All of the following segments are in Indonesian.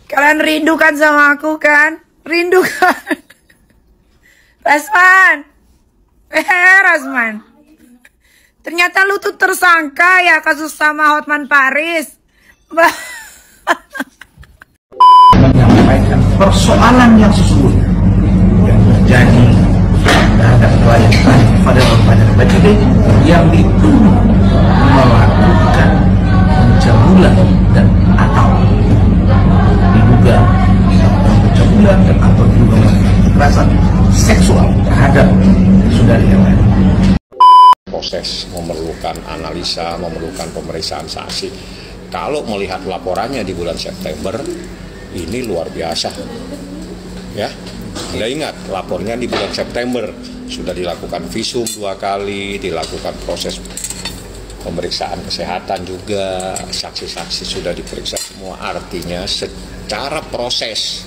Kalian rindu kan sama aku kan? Rindu kan? Rasman. Rasman. Ternyata lu tuh tersangka ya kasus sama Hotman Paris. Menyampaikan persoalan yang sesungguhnya yang terjadi terhadap klien Fadel Bajide yang dituduh melakukan pencabulan dan atau diduga melakukan pencabulan dan atau diduga melakukan kekerasan seksual terhadap saudari yang lain. Proses memerlukan analisa, memerlukan pemeriksaan saksi. Kalau melihat laporannya di bulan September, ini luar biasa. Ya, Anda ingat lapornya di bulan September sudah dilakukan visum 2 kali, dilakukan proses pemeriksaan kesehatan juga, saksi-saksi sudah diperiksa semua. Artinya secara proses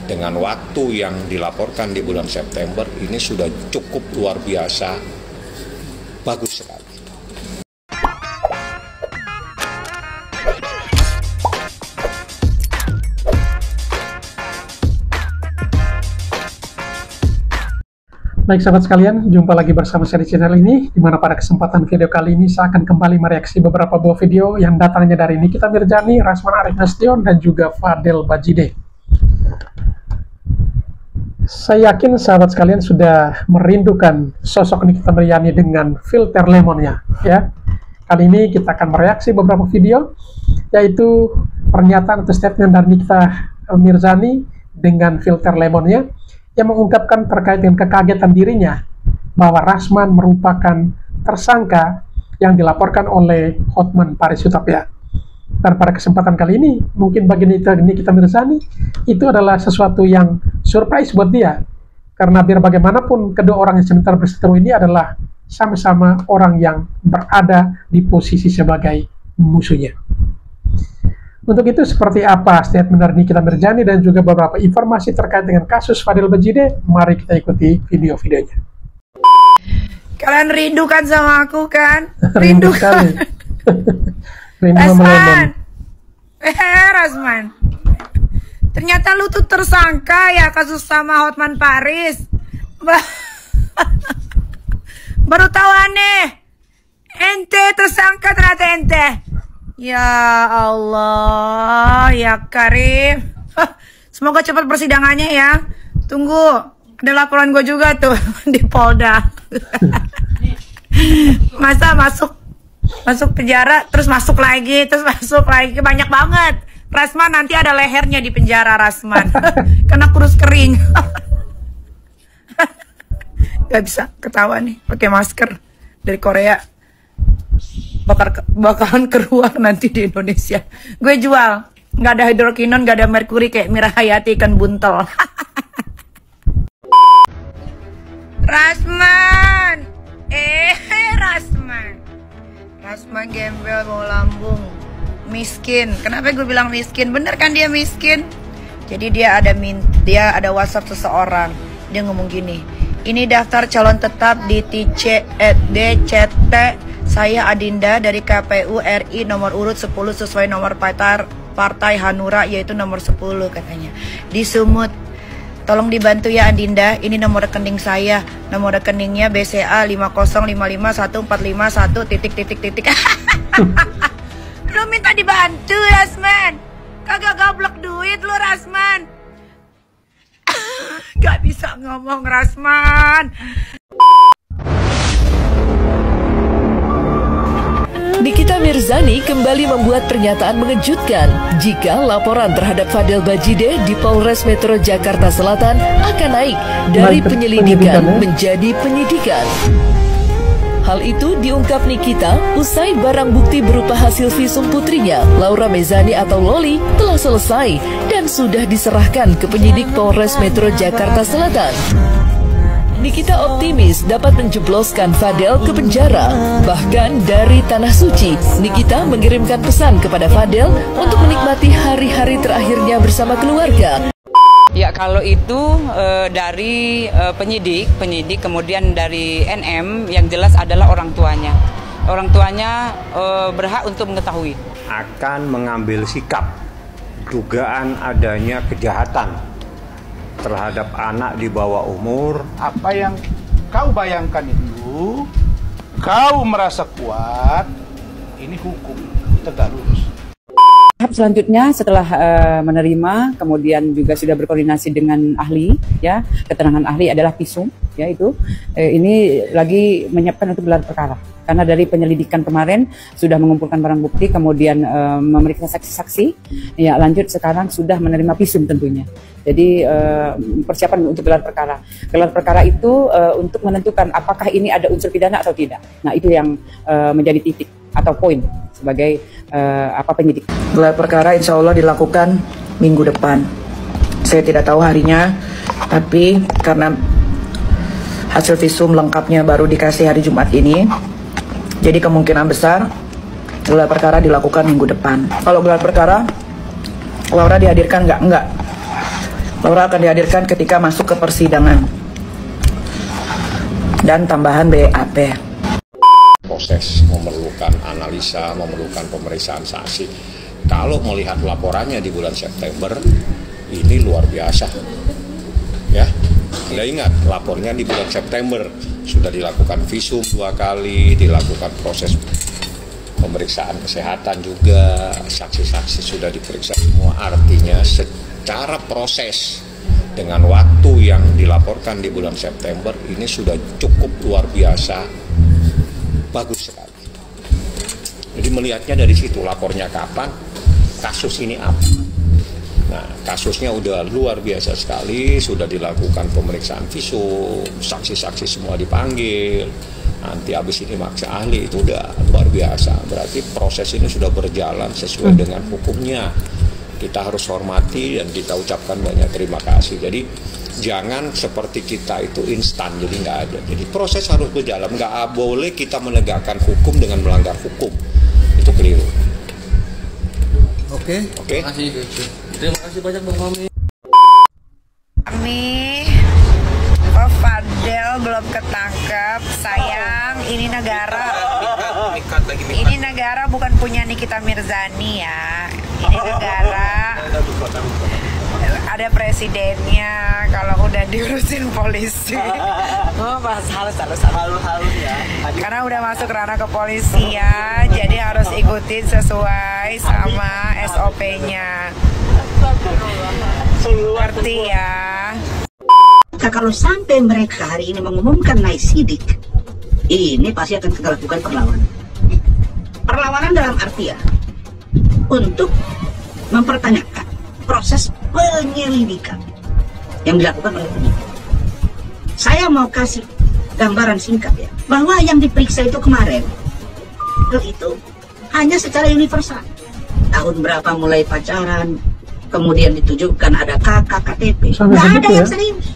dengan waktu yang dilaporkan di bulan September ini sudah cukup luar biasa, bagus sekali. Baik sahabat sekalian, jumpa lagi bersama saya di channel ini, di mana pada kesempatan video kali ini saya akan kembali mereaksi beberapa buah video yang datangnya dari Nikita Mirzani, Rasman Arief Nasution, dan juga Fadel Bajide. Saya yakin sahabat sekalian sudah merindukan sosok Nikita Mirzani dengan filter lemonnya, ya. Kali ini kita akan mereaksi beberapa video, yaitu pernyataan atau statement dari Nikita Mirzani dengan filter lemonnya, yang mengungkapkan terkait dengan kekagetan dirinya bahwa Rasman merupakan tersangka yang dilaporkan oleh Hotman Paris Hutapea. Dan pada kesempatan kali ini, mungkin bagi Nikita Mirzani, itu adalah sesuatu yang surprise buat dia. Karena biar bagaimanapun, kedua orang yang sebentar berseteru ini adalah sama-sama orang yang berada di posisi sebagai musuhnya. Untuk itu, seperti apa statement dari Nikita Mirzani dan juga beberapa informasi terkait dengan kasus Fadel Bajide, mari kita ikuti video-videonya. Kalian rindu kan sama aku kan? Rindu kali. Rindu Rasman. Rasman. Ternyata lu tuh tersangka ya kasus sama Hotman Paris. Baru tahu aneh. Ente tersangka ternyata ente. Ya Allah, ya Karim. Semoga cepat persidangannya ya. Tunggu, ada laporan gue juga tuh di Polda. Masa masuk penjara, terus masuk lagi, banyak banget. Rasman nanti ada lehernya di penjara, Rasman. Kena kurus kering. Gak bisa ketawa nih, pakai masker dari Korea. Bakalan keluar nanti di Indonesia. Gue jual, nggak ada hidrokinon, nggak ada merkuri kayak Mira Hayati ikan buntel. Rasman, Rasman gembel mau lambung, miskin. Kenapa gue bilang miskin? Bener kan dia miskin? Jadi dia ada WhatsApp seseorang, dia ngomong gini, ini daftar calon tetap di DCT. Saya Adinda dari KPU RI nomor urut 10 sesuai nomor partai Hanura yaitu nomor 10 katanya. Di Sumut. Tolong dibantu ya Adinda, ini nomor rekening saya. Nomor rekeningnya BCA 505514551 ... Lu minta dibantu Rasman. Kagak gablok duit lu Rasman. Gak bisa ngomong Rasman. Nikita Mirzani kembali membuat pernyataan mengejutkan jika laporan terhadap Fadel Bajide di Polres Metro Jakarta Selatan akan naik dari penyelidikan menjadi penyidikan. Hal itu diungkap Nikita usai barang bukti berupa hasil visum putrinya, Laura Mezani atau Loli, telah selesai dan sudah diserahkan ke penyidik Polres Metro Jakarta Selatan. Nikita optimis dapat menjebloskan Fadel ke penjara. Bahkan dari Tanah Suci, Nikita mengirimkan pesan kepada Fadel untuk menikmati hari-hari terakhirnya bersama keluarga. Ya kalau itu dari penyidik kemudian dari NM yang jelas adalah orang tuanya. Orang tuanya berhak untuk mengetahui. Akan mengambil sikap dugaan adanya kejahatan terhadap anak di bawah umur. Apa yang kau bayangkan itu, kau merasa kuat, ini hukum tegak lurus. Tahap selanjutnya setelah menerima, kemudian juga sudah berkoordinasi dengan ahli, ya, keterangan ahli adalah visum, ya itu. Ini lagi menyiapkan untuk gelar perkara. Karena dari penyelidikan kemarin sudah mengumpulkan barang bukti, kemudian memeriksa saksi-saksi, ya lanjut sekarang sudah menerima visum tentunya. Jadi persiapan untuk gelar perkara. Gelar perkara itu untuk menentukan apakah ini ada unsur pidana atau tidak. Nah itu yang menjadi titik atau poin sebagai penyidik. Gelar perkara insya Allah dilakukan minggu depan. Saya tidak tahu harinya, tapi karena hasil visum lengkapnya baru dikasih hari Jumat ini, jadi kemungkinan besar gelar perkara dilakukan minggu depan. Kalau gelar perkara, Laura dihadirkan nggak? Enggak. Laura akan dihadirkan ketika masuk ke persidangan. Dan tambahan BAP. Proses memerlukan analisa, memerlukan pemeriksaan saksi. Kalau melihat laporannya di bulan September, ini luar biasa. Ya, Anda ingat lapornya di bulan September sudah dilakukan visum 2 kali, dilakukan proses pemeriksaan kesehatan juga, saksi-saksi sudah diperiksa semua. Artinya secara proses dengan waktu yang dilaporkan di bulan September ini sudah cukup luar biasa, bagus sekali. Jadi melihatnya dari situ, lapornya kapan, kasus ini apa. Nah, kasusnya udah luar biasa sekali, sudah dilakukan pemeriksaan visum, saksi-saksi semua dipanggil. Nanti habis ini maksa ahli, itu udah luar biasa. Berarti proses ini sudah berjalan sesuai dengan hukumnya. Kita harus hormati dan kita ucapkan banyak terima kasih. Jadi jangan seperti kita itu instan, jadi nggak ada. Jadi proses harus berjalan, nggak boleh kita menegakkan hukum dengan melanggar hukum. Itu keliru. Oke. Terima kasih banyak Bang Mami. Fadel belum ketangkep, sayang. Ini negara bukan punya Nikita Mirzani ya. Ini negara ada presidennya. Kalau udah diurusin polisi, harus ya. Karena udah masuk ranah kepolisian, jadi harus ikutin sesuai sama SOP-nya. Ngerti ya? Kalau sampai mereka hari ini mengumumkan naik sidik, ini pasti akan kita lakukan perlawanan. Perlawanan dalam artian untuk mempertanyakan proses penyelidikan yang dilakukan oleh penyidik. Saya mau kasih gambaran singkat ya, bahwa yang diperiksa itu kemarin itu hanya secara universal. Tahun berapa mulai pacaran, kemudian ditujukan ada kakak, KTP, nggak ada yang serius.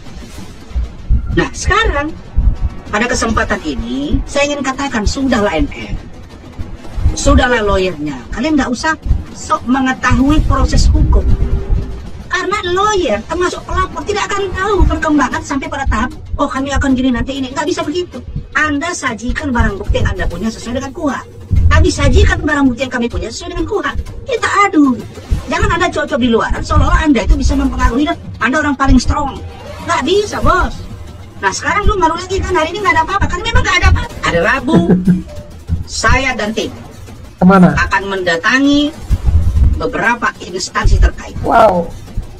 Nah sekarang pada kesempatan ini saya ingin katakan, sudahlah NR, sudahlah lawyernya, kalian nggak usah sok mengetahui proses hukum, karena lawyer termasuk pelapor tidak akan tahu perkembangan sampai pada tahap oh kami akan gini nanti ini. Nggak bisa begitu. Anda sajikan barang bukti yang Anda punya sesuai dengan KUHP, kami sajikan barang bukti yang kami punya sesuai dengan KUHP. Kita adu, jangan Anda cocok di luar seolah-olah Anda itu bisa mempengaruhi dan Anda orang paling strong. Nggak bisa bos. Nah sekarang lu baru lagi kan hari ini nggak ada apa-apa, kan memang nggak ada apa-apa. Ada Rabu, saya dan tim akan mendatangi beberapa instansi terkait. Wow.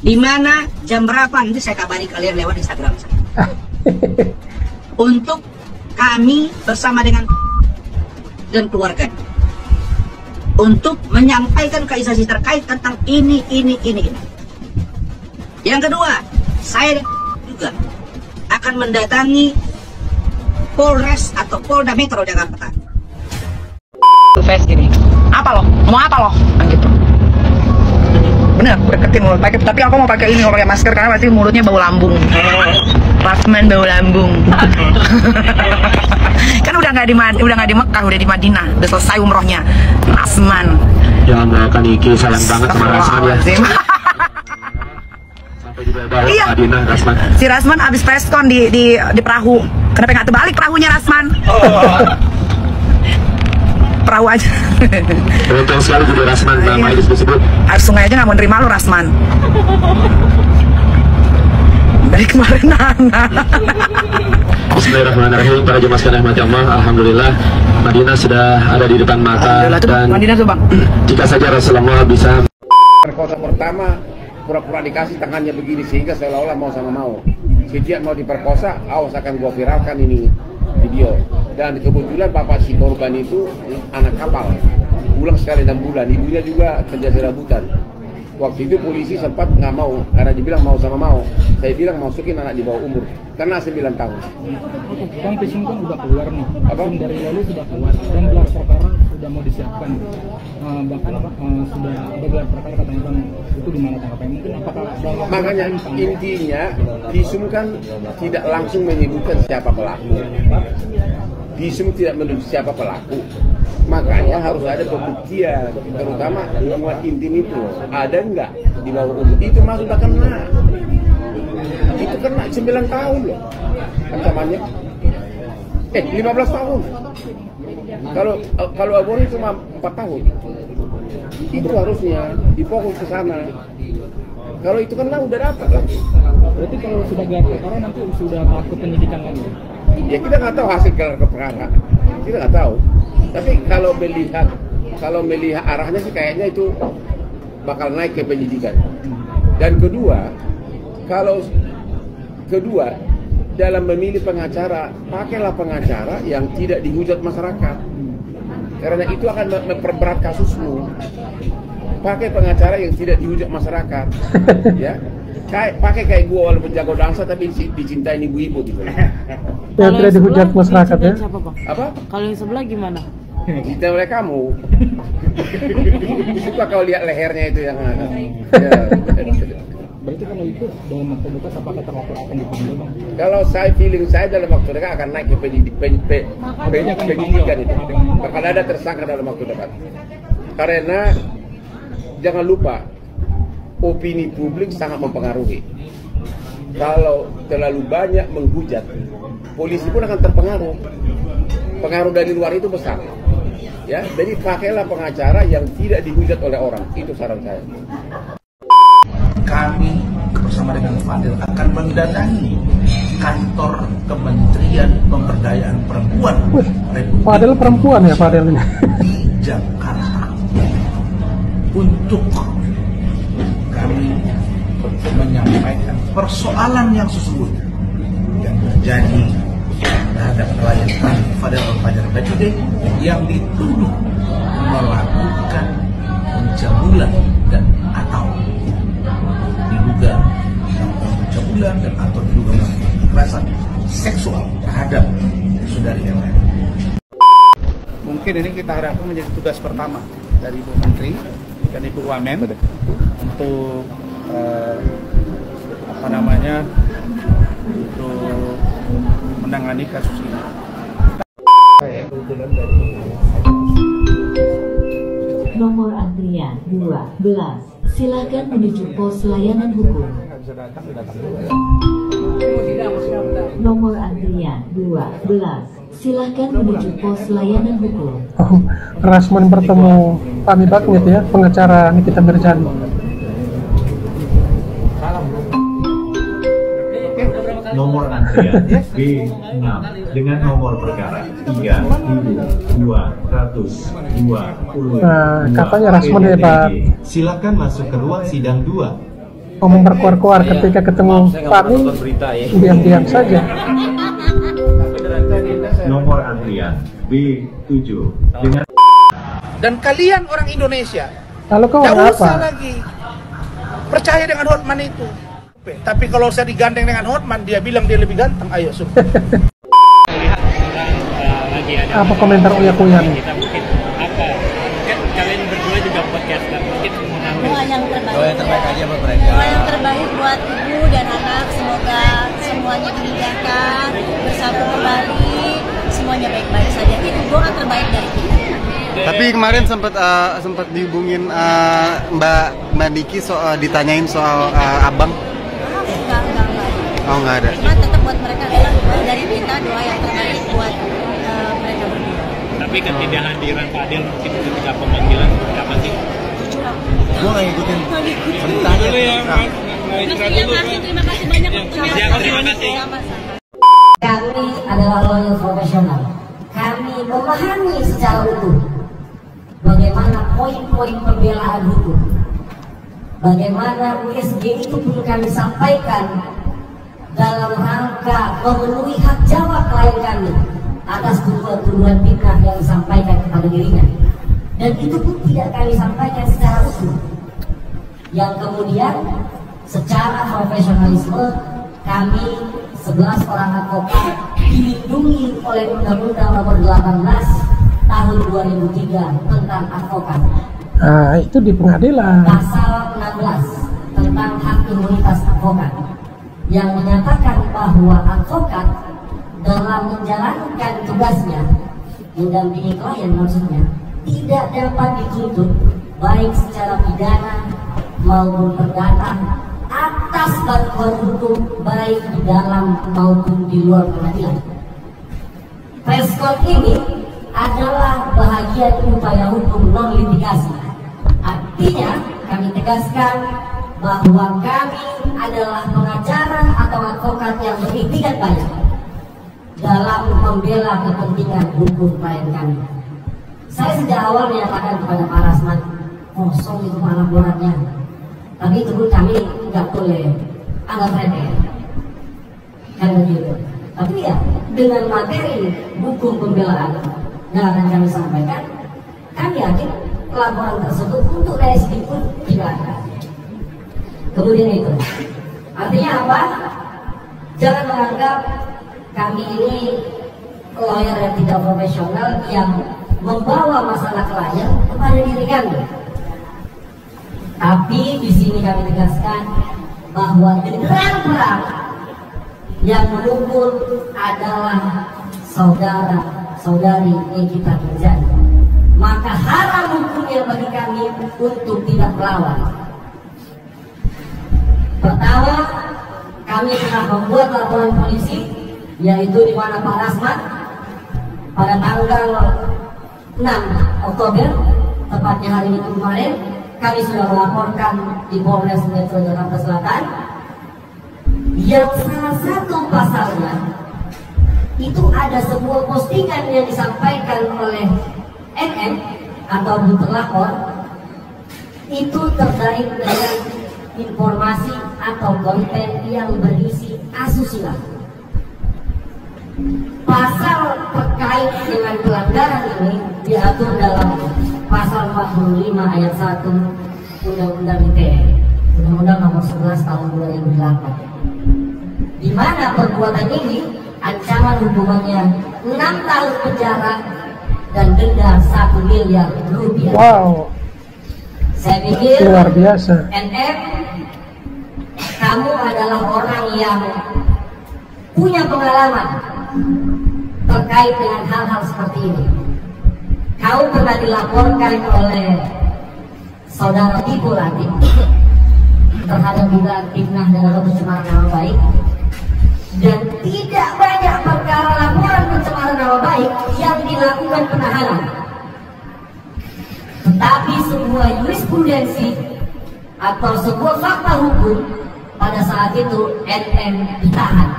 Di mana, jam berapa nanti saya kabari kalian lewat Instagram saya. Untuk kami bersama dengan dan keluarga untuk menyampaikan ke instansi terkait tentang ini. Yang kedua, saya juga akan mendatangi Polres atau Polda Metro Jakarta. Face gini. Apa lo? Mau apa lo? Gitu. Bener, deketin mulut pakai. Tapi aku mau pakai ini, mau pakai masker karena pasti mulutnya bau lambung. Rasman bau lambung. Kan udah nggak di Mekah, udah di Madinah, udah selesai umrohnya. Rasman. Jangan doakan Iki, sayang banget sama Rasman ya. Iya. Madinah, Rasman. Si Rasman abis preskon di perahu. Kenapa nggak terbalik perahunya Rasman? perahu aja. Beruntung sekali jadi Rasman nama itu tersebut. Air sungai aja nggak mau nerima lu, Rasman. Dari kemarin anak. Bismillahirrahmanirrahim. Para jemaah sekalian rahmati Allah, alhamdulillah Madinah sudah ada di depan mata dan Madinah tuh, Bang. jika saja Rasulullah bisa. Perkosa pertama pura-pura dikasih tangannya begini sehingga seolah-olah mau sama mau. Setiap mau diperkosa, awas akan gua viralkan ini video. Dan kebetulan bapak si korban itu anak kapal, pulang sekali 6 bulan, ibunya juga kerja serabutan. Waktu itu polisi sempat nggak mau karena dibilang mau sama mau. Saya bilang masukin anak di bawah umur karena 9 tahun. Bang, visum kan udah keluar nih. Apa? Visum dari lalu sudah keluar dan gelar perkara sudah mau disiapkan. Bahkan sudah ada gelar perkara katanya Bang, itu di mana tanggapannya? Mungkin apakah makanya intinya visum kan tidak langsung menyebutkan siapa pelaku. Visum tidak menulis siapa pelaku. Makanya harus ada pembuktian, terutama hubungan intim itu ada nggak di bawah umur. Itu mah sudah kena. Itu kena 9 tahun loh ancamannya. 15 tahun. Kalau aborsi cuma 4 tahun. Itu harusnya difokus ke sana. Kalau itu kan udah dapat lah. Berarti kalau sudah gelar perkara nanti sudah takut penyidikan lagi. Ya kita nggak tahu hasil gelar perkara. Kita nggak tahu. Tapi kalau melihat arahnya sih kayaknya itu bakal naik ke penyidikan. Dan kedua dalam memilih pengacara, pakailah pengacara yang tidak dihujat masyarakat. Karena itu akan memperberat kasusmu. Pakai pengacara yang tidak dihujat masyarakat. Ya. Pakai kayak gua walaupun jago dansa tapi dicintain ibu-ibu gitu. Yang tidak dihujat masyarakat ya. Siapa, Bang? Apa? Kalau yang sebelah gimana? Kita oleh kamu. Suka kau lihat lehernya itu yang ya. Berarti kalau itu dalam waktu dekat apakah terlapor akan dipanggil, Bang? Kalau feeling saya dalam waktu dekat akan naik ke penyidikan itu. Bakal ada tersangka dalam waktu dekat. Karena jangan lupa opini publik sangat mempengaruhi. Kalau terlalu banyak menghujat, polisi pun akan terpengaruh. Pengaruh dari luar itu besar. Ya, jadi pakailah pengacara yang tidak dihujat oleh orang. Itu saran saya. Kami bersama dengan Fadil akan mendatangi kantor Kementerian Pemberdayaan Perempuan Republik Fadil perempuan ya Fadil ini di Jakarta untuk kami menyampaikan persoalan yang sesungguhnya yang terjadi terhadap klien kami Fadil Al-Fajar Bajide yang dituduh melakukan pencabulan dan atau diduga melakukan pencabulan dan atau diduga melakukan kekerasan seksual terhadap saudari yang lain. Mungkin ini kita harapkan menjadi tugas pertama dari Ibu Menteri dan Ibu Wamen untuk untuk menangani kasus ini. Nomor antrian 12. Silakan menuju pos layanan hukum. Nomor antrian 12. Silakan menuju pos layanan hukum. Rasman bertemu Fahmi Bakmit ya, pengacara Nikita Mirzani. Nomor antrian B6 dengan nomor perkara 3.220. Nah, katanya Rasman hebat. Silakan masuk ke ruang sidang 2. Ngomong berkuar-kuar ketika ketemu Fahmi, diam-diam saja. Nomor antrian B7 dengan. Dan kalian orang Indonesia, lalu kau tidak apa? usah lagi percaya dengan Hotman itu. Tapi kalau saya digandeng dengan Hotman, dia bilang dia lebih ganteng. Ayo, sumpah. Apa komentar Uya-Kuya nih? Kalian berdua juga podcaster, mungkin doa yang terbaik. Doa yang terbaik aja buat mereka. Doa yang terbaik buat ibu dan anak, semoga semuanya dimudahkan, bersatu kembali, semuanya baik-baik saja. Itu doa terbaik dari kita. Tapi kemarin sempat dihubungin Mbak Niki ditanyain soal abang. Enggak. Oh, nggak ada. Cuma tetap buat mereka adalah dari kita doa yang terbaik buat mereka berdua. Tapi ketidakhadiran Fadil mungkin ketika pemanggilan apa sih? Gue nggak ngikutin beritanya. Dulu ya, Mas. Terima kasih banyak. Terima kasih. Kami adalah lawyer profesional. Kami memahami secara utuh bagaimana poin-poin pembelaan hukum, bagaimana USG itu perlu kami sampaikan dalam rangka memenuhi hak jawab klien kami atas tuduhan-tuduhan fitnah yang disampaikan kepada dirinya, dan itu pun tidak kami sampaikan secara utuh. Yang kemudian secara profesionalisme kami 11 orang advokat dilindungi oleh Undang-Undang Nomor 18 Tahun 2003 tentang advokat. Nah, itu di pengadilan. Pasal 16 tentang hak imunitas advokat yang menyatakan bahwa advokat dalam menjalankan tugasnya mendampingi klien maksudnya tidak dapat dituntut baik secara pidana maupun perdata atas bantuan hukum baik di dalam maupun di luar pengadilan. Preskon ini adalah bahagian upaya hukum non litigasi. Artinya kami tegaskan bahwa kami adalah pengacara atau advokat yang beriktikat baik dalam membela kepentingan hukum klien kami. Saya sejak awal menyatakan kepada Pak Rasman, kosong itu laporannya. Tapi itu pun kami nggak boleh anggap remeh, kan begitu. Tapi ya dengan materi hukum pembelaan yang akan kami sampaikan, kami yakin laporan tersebut untuk DSD pun tidak ada. Kemudian itu artinya apa? Jangan menganggap kami ini lawyer yang tidak profesional yang membawa masalah klien kepada diri kami. Tapi di sini kami tegaskan bahwa genderang perang yang menunggu adalah saudara-saudari Nikita Mirzani. Maka haram hukumnya bagi kami untuk tidak melawan. Pertama, kami telah membuat laporan polisi, yaitu di mana Pak Rasman pada tanggal 6 Oktober, tepatnya hari itu kemarin, kami sudah melaporkan di Polres Metro Jakarta Selatan yang salah satu pasalnya itu ada sebuah postingan yang disampaikan oleh NM atau terlapor itu terkait dengan informasi atau konten yang berisi asusila. Pasal terkait dengan pelanggaran ini diatur dalam pasal 45 ayat 1 Undang-Undang ITE, Undang-Undang Nomor 11 Tahun 2008, di mana perbuatan ini ancaman hukumannya 6 tahun penjara dan denda 1 miliar rupiah. Wow, saya pikir luar biasa. NM, kamu adalah orang yang punya pengalaman terkait dengan hal-hal seperti ini. Kau pernah dilaporkan oleh saudara Tipu Latif terhadap dugaan fitnah dan pencemaran nama baik, dan tidak banyak perkara laporan pencemaran nama baik yang dilakukan penahanan. Tetapi sebuah jurisprudensi atau sebuah fakta hukum pada saat itu NM ditahan.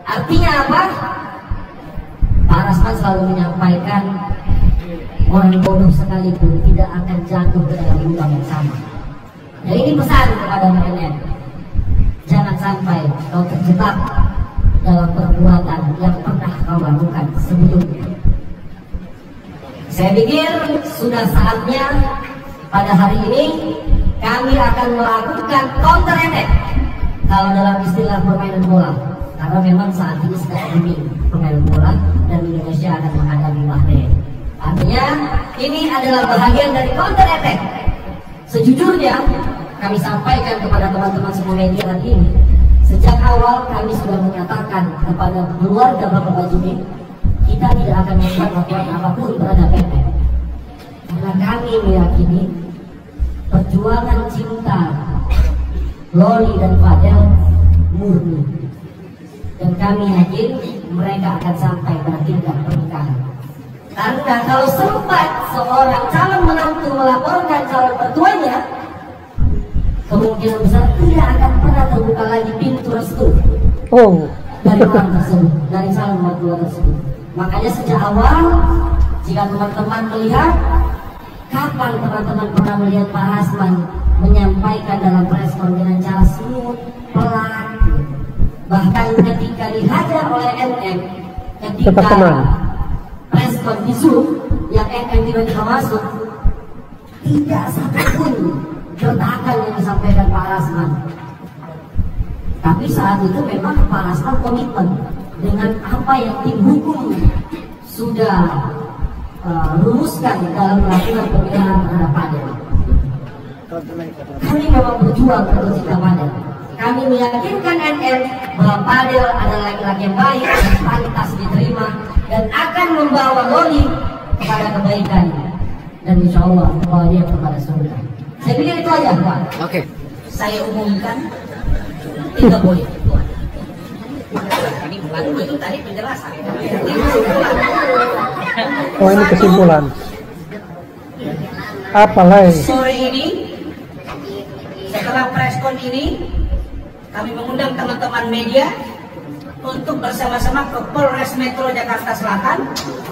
Artinya apa? Pak Rasman selalu menyampaikan orang bodoh sekalipun tidak akan jatuh ke dalam lubang yang sama. Jadi ini pesan kepada NM, jangan sampai kau terjebak dalam perbuatan yang pernah kau lakukan sebelumnya. Saya pikir sudah saatnya pada hari ini kami akan melakukan counter attack kalau dalam istilah permainan bola, karena memang saat ini sedang booming permainan bola dan Indonesia akan menghadapi Bahrain. Artinya ini adalah bahagian dari counter attack. Sejujurnya kami sampaikan kepada teman-teman semua media hari ini, sejak awal kami sudah menyatakan kepada keluarga Bapak Bajudin, kita tidak akan membuat laporan apapun terhadap NM, karena kami meyakini perjuangan cinta Loli dan Fadel murni, dan kami yakin mereka akan sampai pada tingkat pernikahan. Karena kalau sempat seorang calon menantu melaporkan calon mertuanya, kemungkinan besar tidak akan pernah terbuka lagi pintu restu dari orang tersebut, dari calon mertua tersebut. Makanya sejak awal, jika teman-teman melihat, kapan teman-teman pernah melihat Pak Rasman menyampaikan dalam preskon dengan cara smooth, pelan, bahkan ketika dihajar oleh NM, ketika preskon di Zoom yang NM tiba-tiba masuk, tidak satupun gertakan yang disampaikan Pak Rasman. Tapi saat itu memang Pak Rasman komitmen dengan apa yang tim hukum sudah rumuskan dalam melakukan pembelaan terhadap Fadel. Kami memang berjuang untuk cinta Fadel. Kami meyakinkan NN bahwa Fadel adalah laki-laki yang baik dan pantas diterima dan akan membawa Loli kepada kebaikan dan insya Allah membawa dia kepada surga. Saya pikir itu aja, Pak. Oke. Saya umumkan 3 poin. Ini bukan itu tadi penjelasan. Oh, ini kesimpulan. Apalagi sore ini setelah preskon ini kami mengundang teman-teman media untuk bersama-sama ke Polres Metro Jakarta Selatan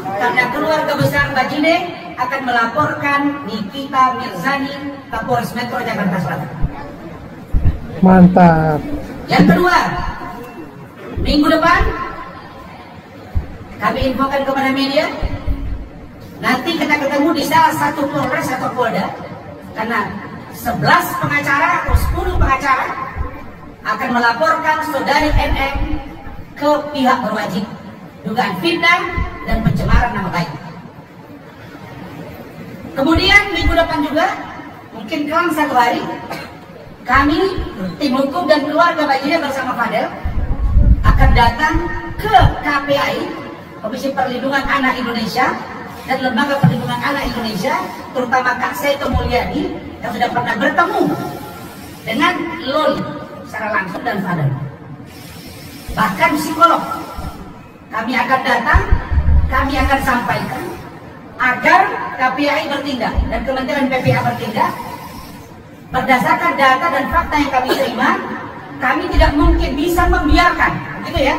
karena keluarga besar Bajide akan melaporkan Nikita Mirzani ke Polres Metro Jakarta Selatan. Mantap. Yang kedua, minggu depan kami infokan kepada media, nanti kita ketemu di salah satu Polres atau Polda, karena 11 pengacara atau 10 pengacara akan melaporkan saudari NM ke pihak berwajib dugaan fitnah dan pencemaran nama baik. Kemudian minggu depan juga, mungkin dalam 1 hari, kami tim hukum dan keluarga Bajide bersama Fadel akan datang ke KPAI, Komisi Perlindungan Anak Indonesia, dan Lembaga Perlindungan Anak Indonesia, terutama Kak Seto Mulyadi yang sudah pernah bertemu dengan Loli secara langsung dan Fadel. Bahkan psikolog kami akan datang, kami akan sampaikan agar KPAI bertindak dan Kementerian PPA bertindak berdasarkan data dan fakta yang kami terima. Kami tidak mungkin bisa membiarkan, gitu ya,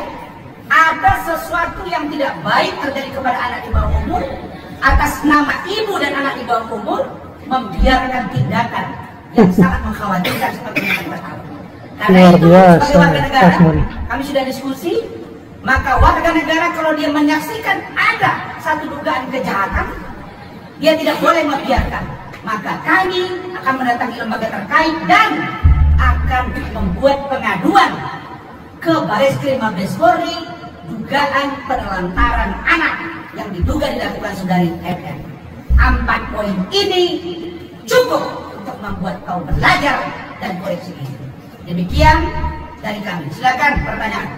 ada sesuatu yang tidak baik terjadi kepada anak di bawah umur atas nama ibu dan anak di bawah umur, membiarkan tindakan yang sangat mengkhawatirkan seperti yang kita tahu. Karena itu sebagai warga negara, kami sudah diskusi, maka warga negara kalau dia menyaksikan ada satu dugaan kejahatan, dia tidak boleh membiarkan. Maka kami akan mendatangi lembaga terkait dan akan membuat pengaduan ke Bareskrim Mabes Polri dugaan penelantaran anak yang diduga dilakukan saudari NN. 4 poin ini cukup untuk membuat kau belajar dan koreksi ini. Demikian dari kami. Silakan pertanyaan.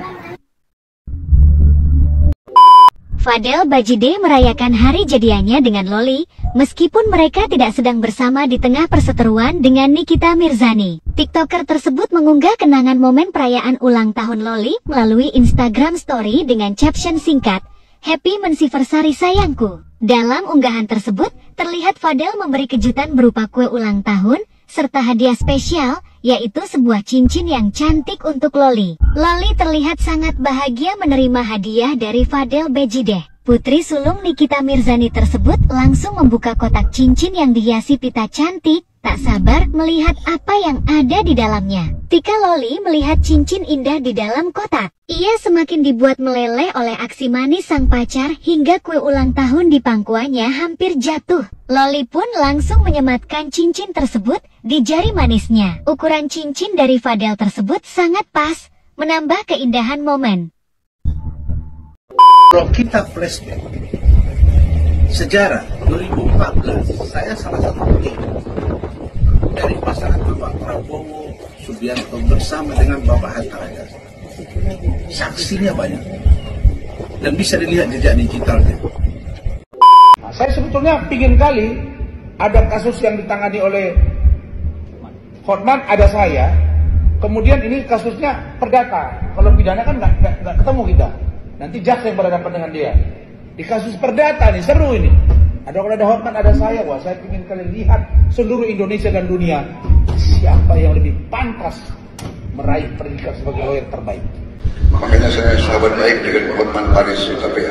Fadel Bajide merayakan hari jadiannya dengan Loli, meskipun mereka tidak sedang bersama di tengah perseteruan dengan Nikita Mirzani. TikToker tersebut mengunggah kenangan momen perayaan ulang tahun Loli melalui Instagram Story dengan caption singkat, "Happy Mensiversary sayangku." Dalam unggahan tersebut, terlihat Fadel memberi kejutan berupa kue ulang tahun, serta hadiah spesial, yaitu sebuah cincin yang cantik untuk Loli. Loli terlihat sangat bahagia menerima hadiah dari Fadel Bajide. Putri sulung Nikita Mirzani tersebut langsung membuka kotak cincin yang dihiasi pita cantik, tak sabar melihat apa yang ada di dalamnya. Ketika Loli melihat cincin indah di dalam kotak, ia semakin dibuat meleleh oleh aksi manis sang pacar hingga kue ulang tahun di pangkuannya hampir jatuh. Loli pun langsung menyematkan cincin tersebut di jari manisnya. Ukuran cincin dari Fadel tersebut sangat pas, menambah keindahan momen. Kalau kita flashback sejarah 2014, saya salah satu tim dari pasangan Bapak Prabowo Subianto bersama dengan Bapak Hatta Rajasa. Saksinya banyak dan bisa dilihat jejak digitalnya. Nah, saya sebetulnya pingin kali ada kasus yang ditangani oleh Hotman, ada saya. Kemudian ini kasusnya perdata. Kalau pidana kan nggak ketemu kita. Nanti jaksa yang berhadapan dengan dia. Di kasus perdata nih, seru ini. Ada Hotman, ada saya. Wah, saya ingin kalian lihat seluruh Indonesia dan dunia. Siapa yang lebih pantas meraih predikat sebagai lawyer terbaik. Makanya saya sahabat baik dengan Hotman Paris KPK.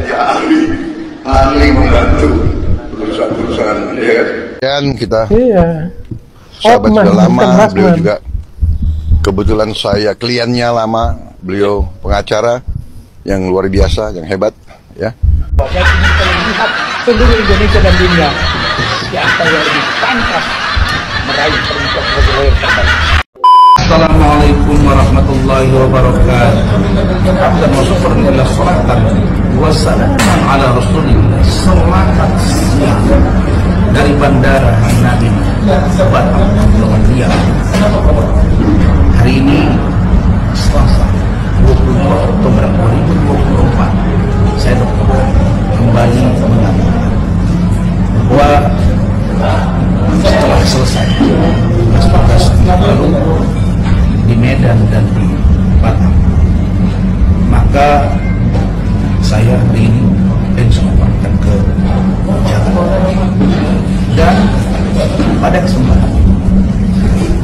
Ya, ahli membantu perusahaan-perusahaan, ya kan? Dan kita sahabat sudah lama, beliau juga kebetulan saya kliennya lama, beliau pengacara yang luar biasa, yang hebat, ya. Saya ingin kalian lihat seluruh Indonesia dan dunia. Siapa yang lebih pantas meraih predikat sebagai lawyer terbaik. Assalamualaikum warahmatullahi wabarakatuh. Abdan wa syukurillah salatan wassalaman ala rasulillah. Selamat siang dari Bandara Nabi Batam, Kepulauan. Hari ini Selasa 22 Oktober 2024, saya kembali mengatakan bahwa setelah selesai tugas lalu di Medan dan di Batam, maka saya hari ini diinstruksikan ke Jakarta. Dan pada kesempatan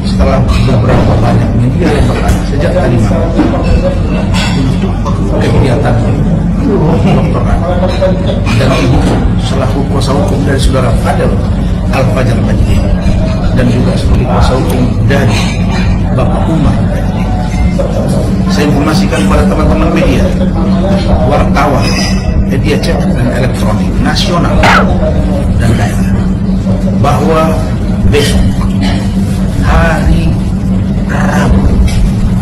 setelah beberapa banyak media yang bertanya sejak tadi malam untuk kegiatan doktoran dan ibu selaku kuasa hukum dari saudara Fadel Al-Fajar Bajide dan juga sebagai kuasa hukum dari Bapak Umar, saya informasikan kepada teman-teman media, wartawan, media cetak dan elektronik nasional dan daerah bahwa besok hari Rabu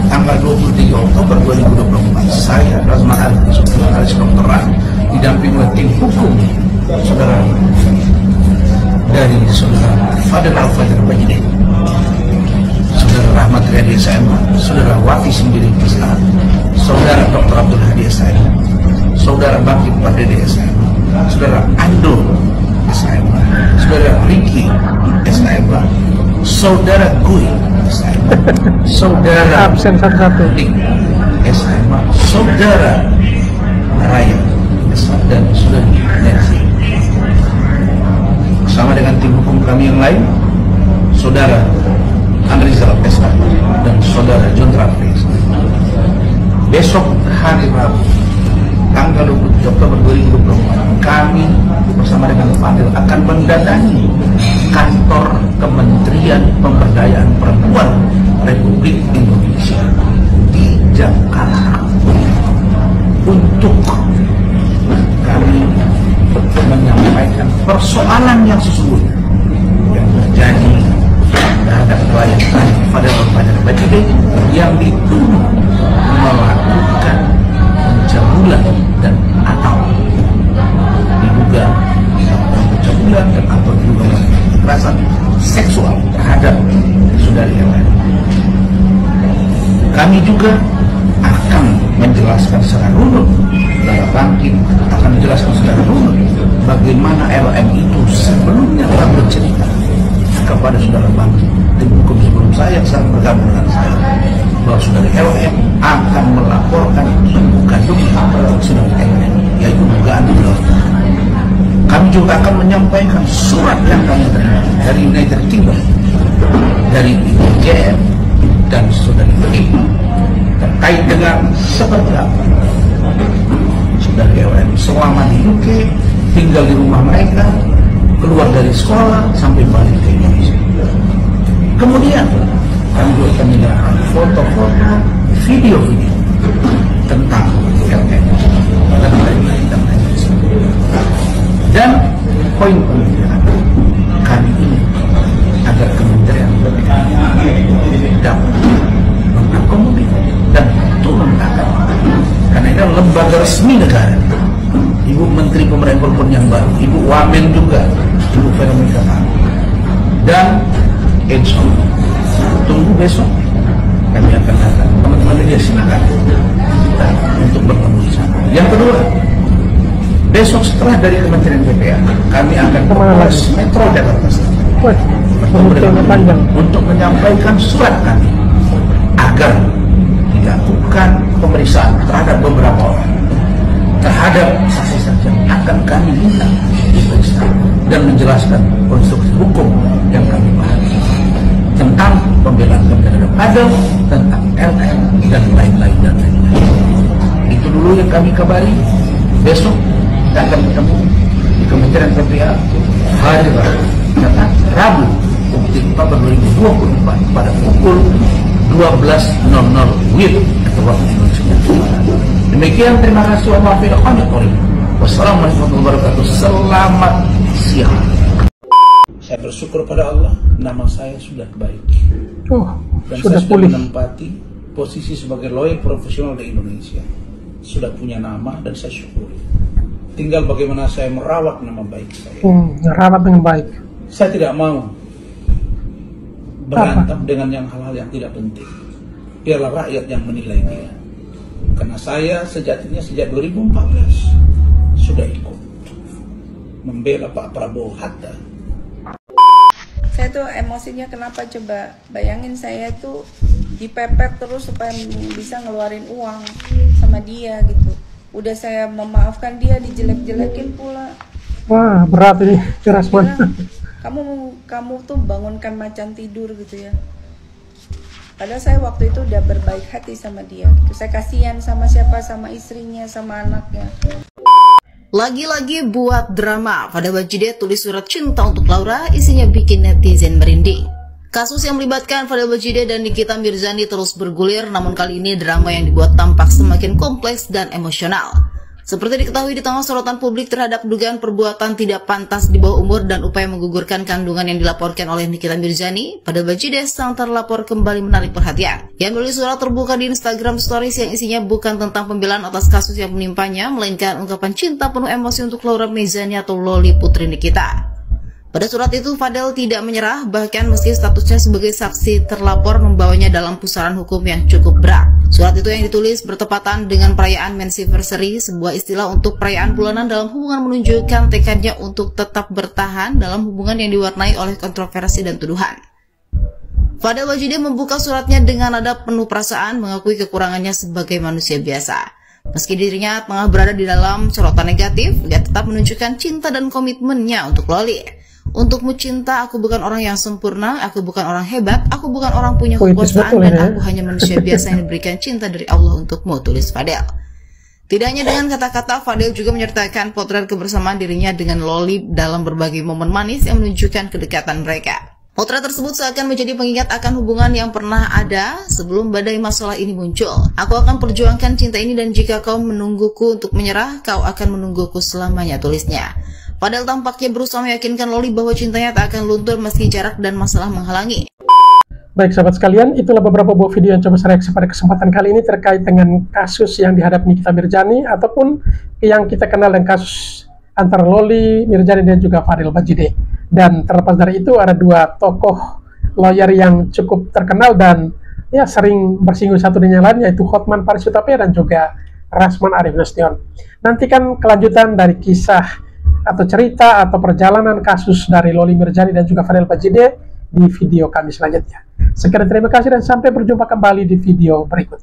tanggal 23 Oktober 2024 saya Razman Ali, spesialis kedokteran didampingi oleh tim hukum saudara dari saudara Fadel Al-Fajar Bajide, saudara Rahmat Riyadi SM, saudara Wati Sembiring Pesat, saudara Dr. Abdul Hadi SM, saudara Bangkit Pardede SM, saudara Ando SM, saudara Ricky SM, saudara Gui SM, saudara absen satu-satu SM, saudara Raya SM, dan saudara Nancy. Bersama dengan tim hukum kami yang lain, saudara Andrizal SK dan saudara John Travis. Besok hari Rabu tanggal 27 Oktober 2024 kami bersama dengan Fadil akan mendatangi kantor Kementerian Pemberdayaan Perempuan Republik Indonesia di Jakarta untuk kami menyampaikan persoalan yang sesungguhnya yang terjadi terhadap klien Fadel Al-Fajar Bajide yang dituduh melakukan pencabulan dan atau diduga melakukan pencabulan dan atau diduga melakukan kekerasan seksual terhadap saudari yang lain. Kami juga akan menjelaskan secara runut, saudara Bangkit akan menjelaskan secara runut bagaimana LM itu sebelumnya telah bercerita kepada saudara Bangkit tim hukum sebelum saya yang sedang bergabung dengan saya bahwa saudari LM akan melaporkan ibu kandungnya saudari LM, yaitu dugaan penjelasan. Kami juga akan menyampaikan surat yang kami terima dari United Kingdom, dari IJM dan saudari LM terkait dengan seperti apa saudari LM selama di UK, tinggal di rumah mereka, keluar dari sekolah sampai balik ke Indonesia. Kemudian kami juga akan menyerahkan foto-foto, video-video tentang LM dan lain-lain. Dan poin-poin kami ini agar Kementerian dapat mengakomodir dan turun tangan, karena ini adalah lembaga resmi negara. Ibu Menteri Pemberdayaan Perempuan yang baru, Ibu Wamen juga, Ibu Veronica dan Edson. Tunggu besok kami akan datang. Teman-teman media silakan kita untuk bertemu di sana. Yang kedua, besok setelah dari Kementerian PPA kami akan ke Polres Metro Jakarta Selatan untuk menyampaikan surat kami agar dilakukan pemeriksaan terhadap beberapa orang terhadap saksi-saksi yang akan kami minta diperiksa dan menjelaskan konstruksi hukum yang kami pahami tentang pembelaan terhadap Fadel, tentang LM dan lain-lain dan lain-lain. Itu dulu yang kami kabari. Besok kita akan bertemu di Kementerian PPA hari Rabu 4 pada pukul 12.00 WIB atau waktu Indonesia. Demikian, terima kasih. Wassalamualaikum warahmatullahi wabarakatuh. Selamat siang. Saya bersyukur pada Allah, nama saya sudah baik. Dan sudah saya sudah pulih. menempati posisi sebagai lawyer profesional di Indonesia. Sudah punya nama dan saya syukuri. Tinggal bagaimana saya merawat nama baik saya. Merawat dengan baik. Saya tidak mau berantem dengan yang hal-hal yang tidak penting. Biarlah rakyat yang menilai dia. Karena saya sejatinya sejak 2014 sudah ikut membela Pak Prabowo Hatta. Saya tuh emosinya kenapa coba? Bayangin saya tuh dipepet terus supaya bisa ngeluarin uang sama dia gitu. Udah saya memaafkan dia, dijelek-jelekin pula. Wah, berat ini, keras banget. Kamu tuh bangunkan macan tidur gitu ya. Padahal saya waktu itu udah berbaik hati sama dia gitu. Saya kasihan sama siapa, sama istrinya, sama anaknya. Lagi-lagi buat drama, Fadel Bajideh tulis surat cinta untuk Laura, isinya bikin netizen merinding. Kasus yang melibatkan Fadel Bajideh dan Nikita Mirzani terus bergulir, namun kali ini drama yang dibuat tampak semakin kompleks dan emosional. Seperti diketahui di tengah sorotan publik terhadap dugaan perbuatan tidak pantas di bawah umur dan upaya menggugurkan kandungan yang dilaporkan oleh Nikita Mirzani, Fadel Bajideh sang terlapor kembali menarik perhatian. Yang menulis surat terbuka di Instagram Stories yang isinya bukan tentang pembelaan atas kasus yang menimpanya, melainkan ungkapan cinta penuh emosi untuk Laura Mirzani atau Loli putri Nikita. Pada surat itu, Fadel tidak menyerah, bahkan meski statusnya sebagai saksi terlapor membawanya dalam pusaran hukum yang cukup berat. Surat itu yang ditulis bertepatan dengan perayaan Mensiversary, sebuah istilah untuk perayaan bulanan dalam hubungan menunjukkan tekadnya untuk tetap bertahan dalam hubungan yang diwarnai oleh kontroversi dan tuduhan. Fadel Bajideh membuka suratnya dengan nada penuh perasaan, mengakui kekurangannya sebagai manusia biasa. Meski dirinya tengah berada di dalam sorotan negatif, dia tetap menunjukkan cinta dan komitmennya untuk Loli. Untukmu cinta, aku bukan orang yang sempurna, aku bukan orang hebat, aku bukan orang punya kekuasaan, dan aku hanya manusia biasa yang diberikan cinta dari Allah untukmu, tulis Fadel. Tidak hanya dengan kata-kata, Fadel juga menyertakan potret kebersamaan dirinya dengan Loli dalam berbagai momen manis yang menunjukkan kedekatan mereka. Potret tersebut seakan menjadi pengingat akan hubungan yang pernah ada sebelum badai masalah ini muncul. Aku akan perjuangkan cinta ini dan jika kau menungguku untuk menyerah, kau akan menungguku selamanya, tulisnya. Fadel tampaknya berusaha meyakinkan Loli bahwa cintanya tak akan luntur meski jarak dan masalah menghalangi. Baik sahabat sekalian, itulah beberapa buah video yang coba saya reaksi pada kesempatan kali ini terkait dengan kasus yang dihadapi Nikita Mirzani ataupun yang kita kenal dengan kasus antara Loli Mirzani dan juga Fadel Bajideh. Dan terlepas dari itu ada dua tokoh lawyer yang cukup terkenal dan ya sering bersinggung satu dengan yang lain, yaitu Hotman Paris Hutapea dan juga Rasman Arif Nasution. Nantikan kelanjutan dari kisah atau cerita atau perjalanan kasus dari Loli Mirzani dan juga Fadel Bajideh di video kami selanjutnya. Sekian, terima kasih dan sampai berjumpa kembali di video berikutnya.